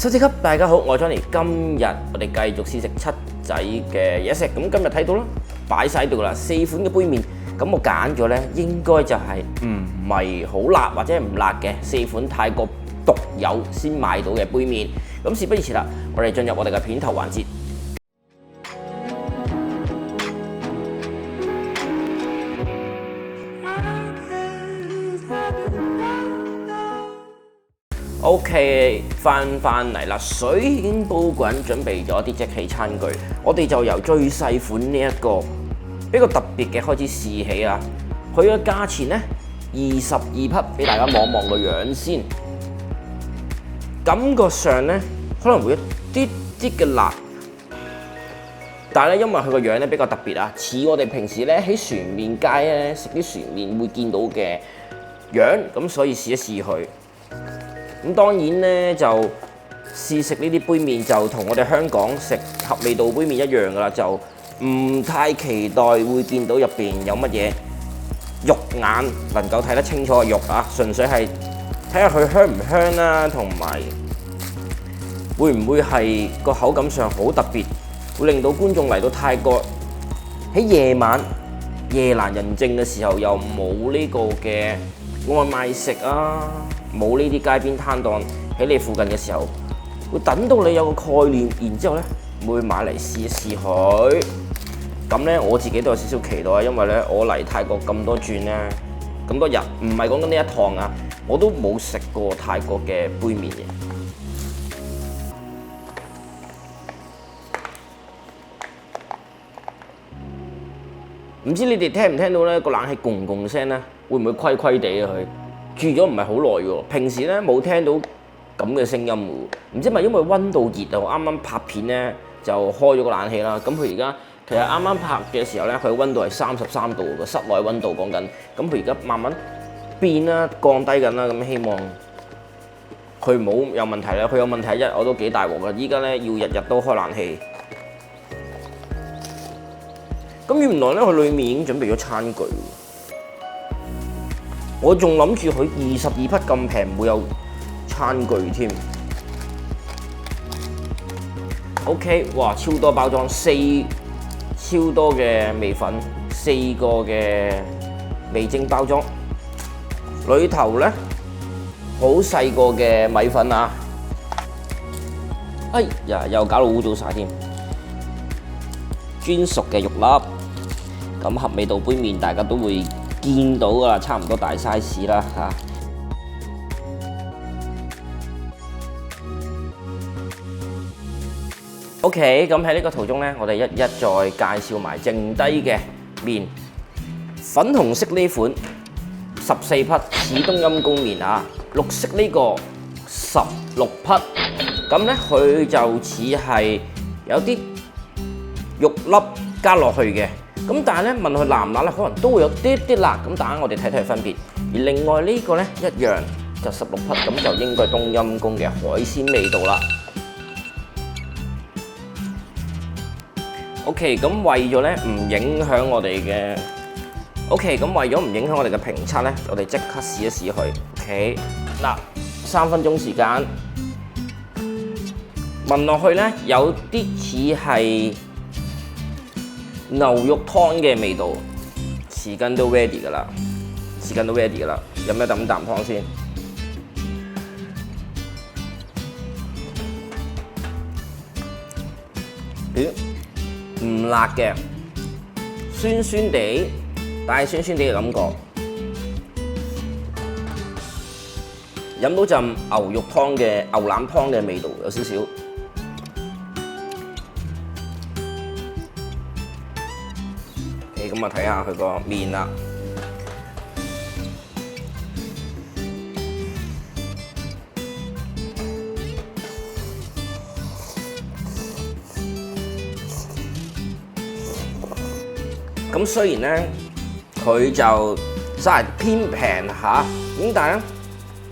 收視級大家好，我係 Johnny。今日我哋繼續試食七仔嘅嘢食。咁今日睇到啦，擺晒喺度啦，4款嘅杯麵。咁我揀咗呢，應該就係唔係好辣或者唔辣嘅4款泰國獨有先買到嘅杯麵。咁事不宜遲啦，我哋進入我哋嘅片頭環節。OK， 翻嚟啦，水已經煲滾，準備咗啲即棄餐具。我哋就由最細款呢一個比較特別嘅開始試起啊。佢嘅價錢呢，22匹，俾大家望望個樣先。感覺上呢，可能會有啲啲嘅辣，但係咧，因為佢個樣咧比較特別啊，似我哋平時咧喺船麵街咧食啲船麵會見到嘅樣，咁所以試一試佢。咁當然咧就試食呢啲杯麵就同我哋香港食合味道杯麵一樣噶啦，就唔太期待會見到入邊有乜嘢肉眼能夠睇得清楚嘅肉啊，純粹係睇下佢香唔香啦，同埋會唔會係個口感上好特別，會令到觀眾嚟到泰國喺夜晚夜闌人靜嘅時候又冇呢個嘅外賣食啊，冇呢啲街邊攤檔喺你附近嘅時候，會等到你有個概念，然之後咧會買嚟試一試佢。咁咧我自己都有少少期待，因為咧我嚟泰國咁多轉咧，咁多日，唔係講緊呢一趟啊，我都冇食過泰國嘅杯麵嘅。唔知你哋聽唔聽到咧個冷氣共共聲咧，會唔會虧虧地啊佢？住咗唔係好耐喎，平時咧冇聽到咁嘅聲音喎，唔知係咪因為溫度熱啊？我啱啱拍片咧就開咗個冷氣啦，咁佢而家其實啱啱拍嘅時候咧，佢嘅溫度係33度個室內溫度講緊，咁佢而家慢慢變啦，降低緊啦，咁希望佢冇有問題啦。佢有問題一我都幾大鑊㗎，依家咧要日日都開冷氣。咁原來咧佢裡面已經準備咗餐具。我仲諗住佢22匹咁平，唔會有餐具添。OK， 哇，超多包裝，4超多嘅味粉，4個嘅味精包裝，裏頭咧好細個嘅米粉啊！哎呀，又搞到污糟晒添。專屬嘅肉粒，咁合味道杯麵大家都會見到㗎啦，差唔多大 size 啦嚇。OK， 咁喺呢個途中咧，我哋一一再介紹埋剩低嘅麵。粉紅色呢款14匹似冬陰功麵啊，綠色呢個16匹，咁咧佢就似係有啲肉粒加落去嘅。咁但係咧問佢辣唔辣咧，可能都會有啲啲辣。咁等下我哋睇睇分別。而另外呢個咧一樣就16匹，咁就應該係冬陰功嘅海鮮味道啦。OK， 咁為咗咧唔影響我哋嘅 OK， 咁為咗唔影響我哋嘅評測咧，我哋即刻試一試佢。OK， 嗱3分鐘時間，聞落去咧有啲似係牛肉湯嘅味道，匙羹都 ready 㗎啦，匙羹都 ready 㗎啦，飲一啖湯先。唔辣嘅，酸酸地，帶酸酸地嘅感覺，飲到陣牛肉湯嘅牛腩湯嘅味道，有少少。咁啊，睇下佢個麵啦。咁雖然咧，佢就真係偏平嚇，咁但係咧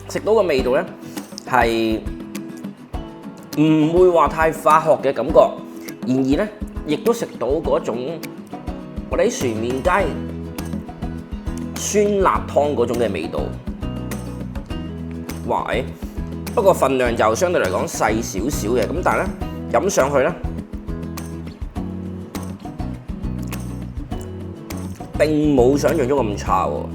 食到個味道咧係唔會話太化學嘅感覺，然而咧亦都食到嗰種我哋喺船麵街酸辣湯嗰種嘅味道。哇！不不過份量就相對嚟講細少少嘅，咁但係咧飲上去咧並冇想象中咁差喎。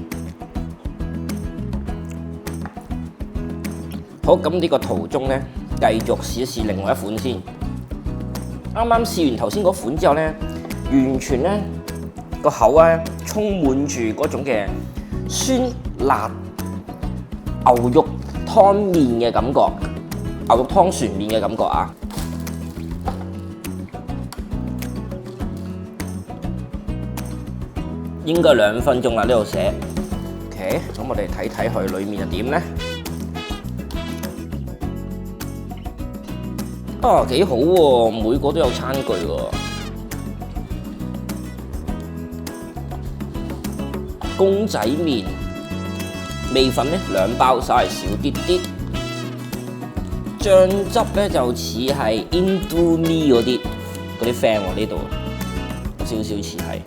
好，咁呢個途中咧繼續試一試另外一款先。啱啱試完頭先嗰款之後咧，完全咧個口咧充滿住嗰種嘅酸辣牛肉湯麵嘅感覺，牛肉湯船麵嘅感覺啊！應該2分鐘啦，呢度寫。OK， 咁我哋睇睇佢裡面係點咧？啊，幾好喎！每個都有餐具喎。公仔麵味粉咧2包，稍為少啲啲。醬汁咧就似係 Indomie 嗰啲 friend 喎，呢度有少少似係。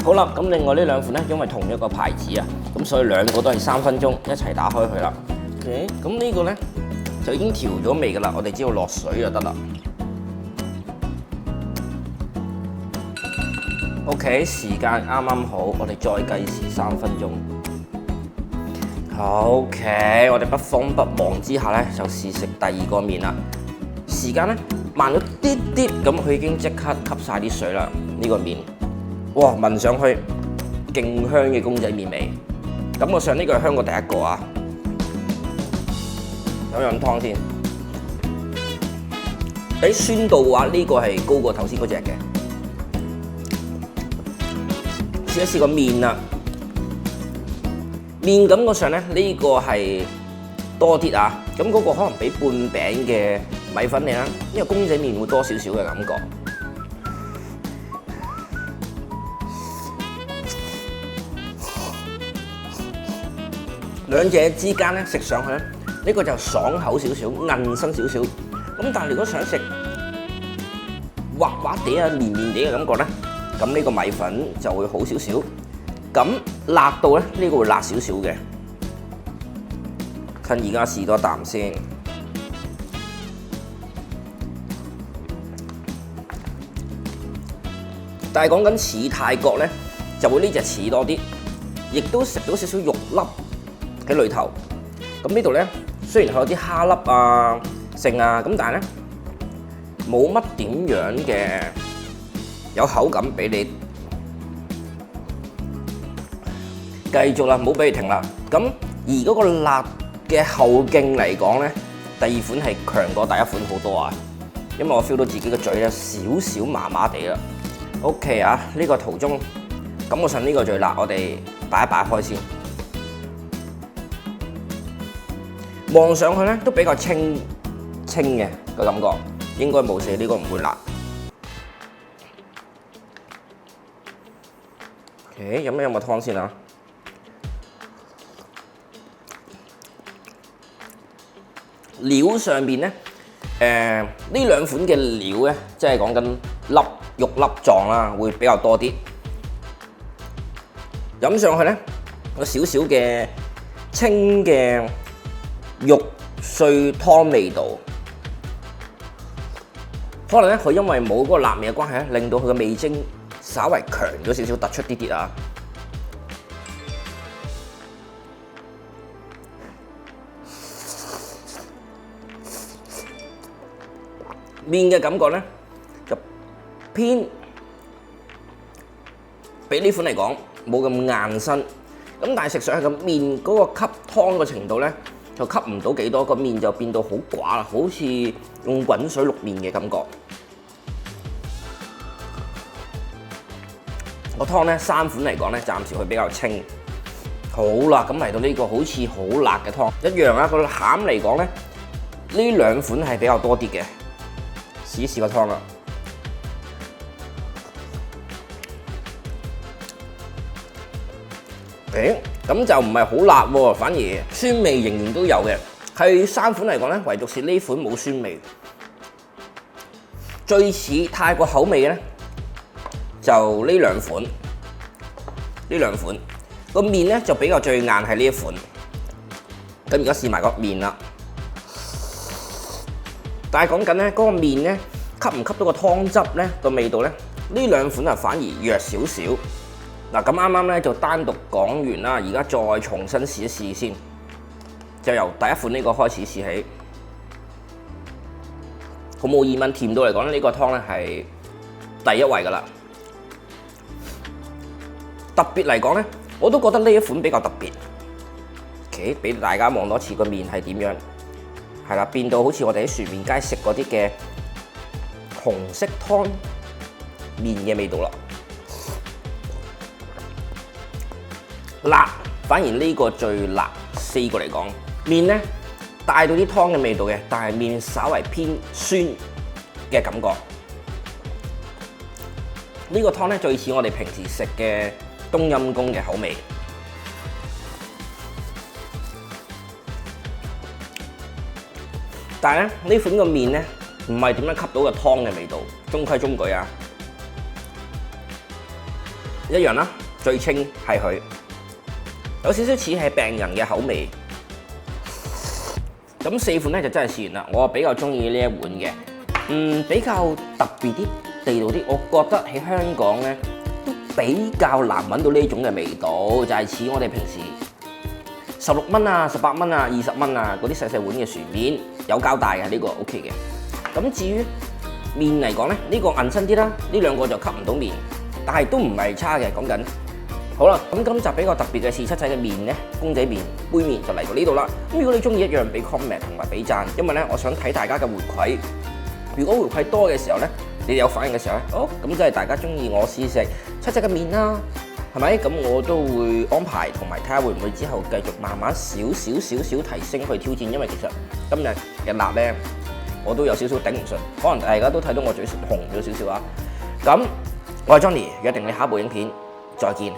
好啦，咁另外呢2款咧，因為同一個牌子啊，咁所以2個都係3分鐘一齊打開佢啦。OK， 咁呢個咧就已經調咗味㗎啦，我哋只要落水就得啦。OK， 時間啱啱好，我哋再計時3分鐘。OK， 我哋不慌不忙之下咧，就試食第2個麵啦。時間咧慢咗啲啲，咁佢已經即刻吸晒啲水啦。呢個麵。哇！聞上去勁香嘅公仔麵味，感覺上呢個係香港第1個啊！飲湯先。酸度嘅話，呢個係高過頭先嗰隻嘅。試一試個麵啦，麵感覺上咧呢個係多啲啊，咁嗰個可能比半餅嘅米粉嚟啦，因為公仔麵會多少少嘅感覺。兩者之間咧食上去咧，呢個就爽口少少、韌身少少。咁但係如果想食滑滑地啊、綿綿地嘅感覺咧，咁呢個米粉就會好少少。咁辣度咧，呢個會辣少少嘅。趁而家試多啖先。但係講緊似泰國咧，就會呢隻似多啲，亦都食到少少肉粒喺裏頭，咁呢度咧雖然係有啲蝦粒啊、剩啊，咁但係咧冇乜點樣嘅有口感俾你。繼續啦，唔好俾佢停啦。咁而嗰個辣嘅後勁嚟講咧，第2款係強過第1款好多啊，因為我 feel 到自己個嘴咧少少麻麻地啦。OK 啊，呢個途中感覺上呢個最辣，我哋擺一擺開先。望上去咧都比較清嘅個感覺，應該冇事，呢個唔會辣。OK， 飲一飲個湯先啊。料上邊咧，呢2款嘅料咧，即係講緊肉粒狀啦，會比較多啲。飲上去咧，有少少嘅清嘅肉碎湯味道，可能咧佢因為冇嗰個辣味嘅關係咧，令到佢嘅味精稍微強咗少少，突出啲啲啊。麵嘅感覺咧就偏比呢款嚟講冇咁硬身，咁但係食上去個麵嗰個吸湯嘅程度咧，就吸唔到幾多，個麵就變到好寡啦，好似用滾水淥麵嘅感覺。個湯咧3款嚟講咧，暫時佢比較清。好啦，咁嚟到呢個好似好辣嘅湯，一樣啊。個餡嚟講咧，呢2款係比較多啲嘅。試一試個湯啦。咁就唔係好辣喎，反而酸味仍然都有嘅。係3款嚟講咧，唯獨是呢款冇酸味。最似泰國口味嘅咧，就呢2款。個麵咧就比較最硬係呢一款。咁而家試埋個麵啦，但係講緊咧嗰個麵咧吸唔吸到個湯汁咧個味道咧？呢兩款啊反而弱少少。嗱咁啱啱咧就單獨講完啦，而家再重新試一試先，就由第一款呢個開始試起。毫無疑問，甜度嚟講咧，呢個湯咧係第一位噶啦。特別嚟講咧，我都覺得呢一款比較特別。OK， 俾大家望多次個麵係點樣，係啦，變到好似我哋喺船麵街食嗰啲嘅紅色湯麵嘅味道啦。辣，反而呢個最辣，4個嚟講，麵咧帶到啲湯嘅味道嘅，但係麵稍為偏酸嘅感覺。呢個湯咧最似我哋平時食嘅冬陰功嘅口味。但係咧呢款個麵咧唔係點樣吸到個湯嘅味道，中規中矩啊，一樣啦，最清係佢。有少少似係病人嘅口味，咁4款咧就真係試完啦。我比較中意呢一碗嘅，比較特別啲、地道啲。我覺得喺香港咧都比較難揾到呢種嘅味道，就係似我哋平時16蚊啊、18蚊啊、20蚊啊嗰啲細細碗嘅船麵，有膠帶嘅呢個 OK 嘅。咁至於麵嚟講咧，呢個韌身啲啦，呢兩個就吸唔到麵，但係都唔係差嘅。講緊。好啦，咁今集比較特別嘅是七仔嘅麵咧，公仔麵、杯麵就嚟到呢度啦。咁如果你中意一樣，俾 comment 同埋俾讚，因為咧我想睇大家嘅回饋。如果回饋多嘅時候咧，你哋有反應嘅時候咧，咁即係大家中意我試食七仔嘅麵啦，係咪？咁我都會安排同埋睇下會唔會之後繼續慢慢少少提升去挑戰，因為其實今日嘅辣咧我都有少少頂唔順，可能大家都睇到我嘴紅咗少少啊。咁我係 Johnny，約定你下一部影片再見。